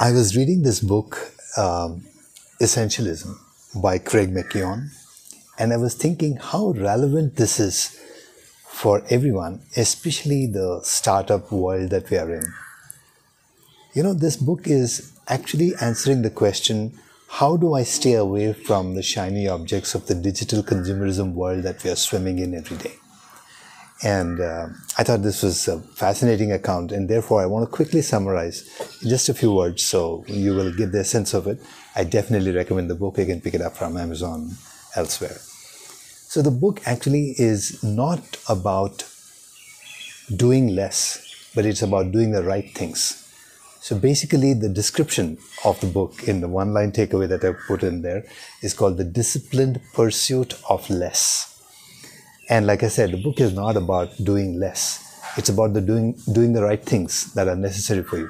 I was reading this book, Essentialism, by Greg McKeown, and I was thinking how relevant this is for everyone, especially the startup world that we are in. This book is actually answering the question, how do I stay away from the shiny objects of the digital consumerism world that we are swimming in every day? And I thought this was a fascinating account, and therefore I want to quickly summarize in just a few words so you will get the sense of it. I definitely recommend the book. You can pick it up from Amazon, elsewhere. So the book actually is not about doing less, but it's about doing the right things. So basically the description of the book in the one-line takeaway that I've put in there is called The Disciplined Pursuit of Less. And like I said, the book is not about doing less. It's about doing the right things that are necessary for you.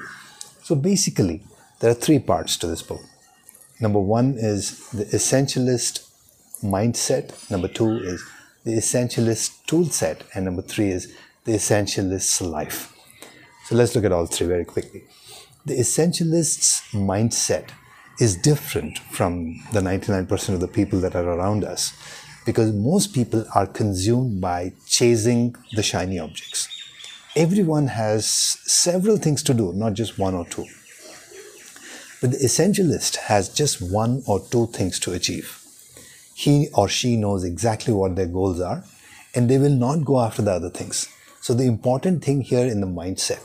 So basically, there are three parts to this book. Number one is the essentialist mindset. Number two is the essentialist tool set. And number three is the essentialist's life. So let's look at all three very quickly. The essentialist's mindset is different from the 99% of the people that are around us, because most people are consumed by chasing the shiny objects. Everyone has several things to do, not just one or two. But the essentialist has just one or two things to achieve. He or she knows exactly what their goals are, and they will not go after the other things. So the important thing here in the mindset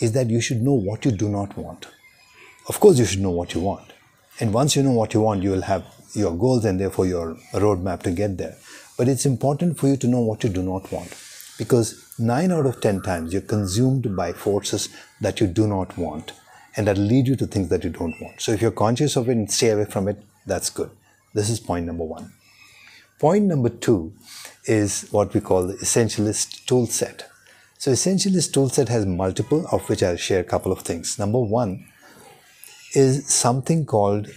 is that you should know what you do not want. Of course, you should know what you want. And once you know what you want, you will have your goals and therefore your roadmap to get there. But it's important for you to know what you do not want, because 9 out of 10 times you're consumed by forces that you do not want and that lead you to things that you don't want. So if you're conscious of it and stay away from it, that's good. This is point number one. Point number two is what we call the essentialist tool set. So essentialist tool set has multiple, of which I'll share a couple of things. Number one is something called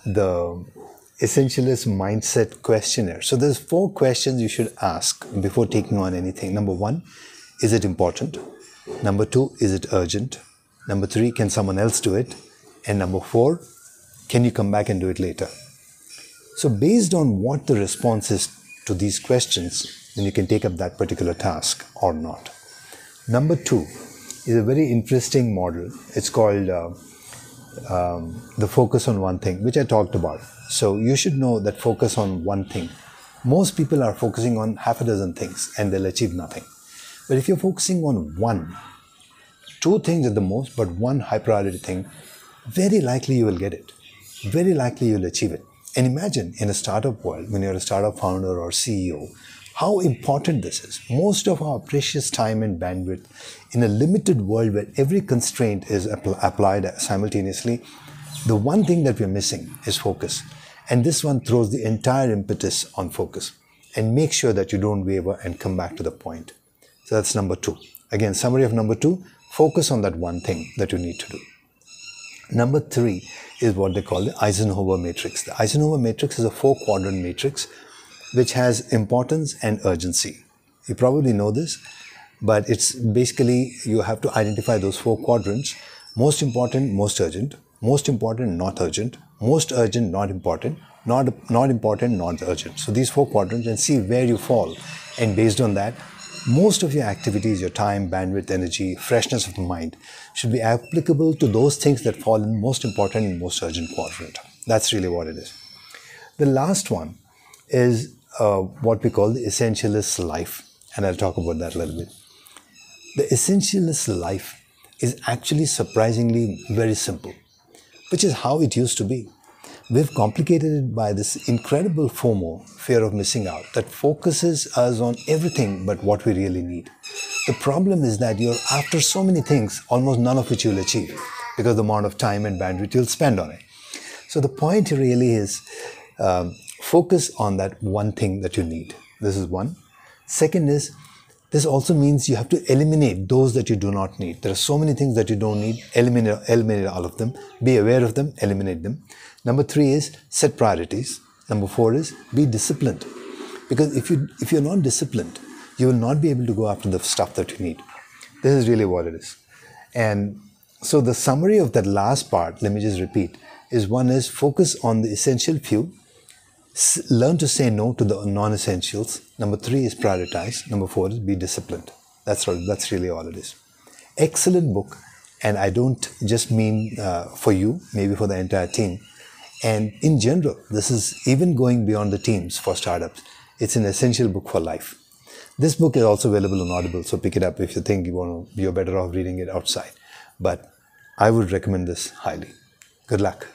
the Essentialist Mindset Questionnaire. So there's 4 questions you should ask before taking on anything. Number 1, is it important? Number 2, is it urgent? Number 3, can someone else do it? And number 4, can you come back and do it later? So based on what the response is to these questions, then you can take up that particular task or not. Number 2 is a very interesting model. It's called the focus on one thing, which I talked about. So you should know that focus on one thing. Most people are focusing on half a dozen things and they'll achieve nothing. But if you're focusing on 2 things at the most, but one high priority thing, very likely you will get it. Very likely you'll achieve it. And imagine in a startup world, when you're a startup founder or CEO, how important this is. Most of our precious time and bandwidth in a limited world where every constraint is applied simultaneously, the one thing that we're missing is focus. And this one throws the entire impetus on focus. And make sure that you don't waver and come back to the point. So that's number 2. Again, summary of number 2, focus on that one thing that you need to do. Number 3 is what they call the Eisenhower matrix. The Eisenhower matrix is a 4-quadrant matrix which has importance and urgency. You probably know this, but it's basically you have to identify those 4 quadrants. Most important, most urgent. Most important, not urgent. Most urgent, not important. Not important, not urgent. So these 4 quadrants, and see where you fall. And based on that, most of your activities, your time, bandwidth, energy, freshness of the mind should be applicable to those things that fall in most important and most urgent quadrant. That's really what it is. The last one is what we call the essentialist life. And I'll talk about that a little bit. The essentialist life is actually surprisingly very simple, which is how it used to be. We've complicated it by this incredible FOMO, fear of missing out, that focuses us on everything but what we really need. The problem is that you're after so many things, almost none of which you'll achieve because of the amount of time and bandwidth you'll spend on it. So the point really is focus on that one thing that you need. This is one. Second is, this also means you have to eliminate those that you do not need. There are so many things that you don't need. Eliminate all of them. Be aware of them. Eliminate them. Number 3 is set priorities. Number 4 is be disciplined. Because if you're not disciplined, you will not be able to go after the stuff that you need. This is really what it is. And So the summary of that last part, let me just repeat, is one is focus on the essential few, learn to say no to the non-essentials. Number 3 is prioritize. Number 4 is be disciplined. That's really all it is. Excellent book, and I don't just mean for you, maybe for the entire team. And in general, this is even going beyond the teams for startups. It's an essential book for life. This book is also available on Audible, so pick it up if you think you're better off reading it outside. But I would recommend this highly. Good luck.